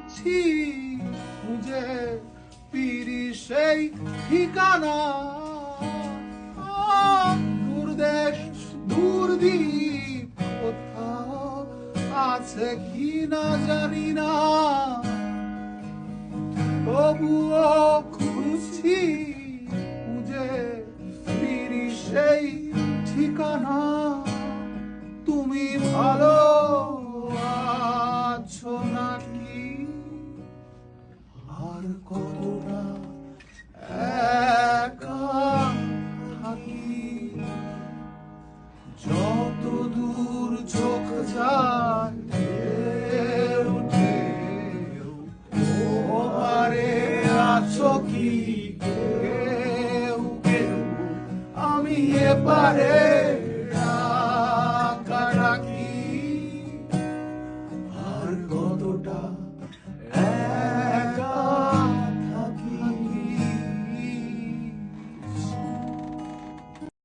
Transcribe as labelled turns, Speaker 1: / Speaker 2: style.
Speaker 1: খুঁজছি খুঁজে পিরি সেই ঠিকানা দূরদেশ দূরদ্বীপ কোথাও আছে কি না জানি না তবুও খুঁজছি খুঁজে পিরি সেই ঠিকানা তুমি ভালো আছো নাকি আর কতটা একা থাকি যত দূর চোখ যায় ঢেউ ঢেউ ওপারে আছো কি কেউ কেউ আমি এপারে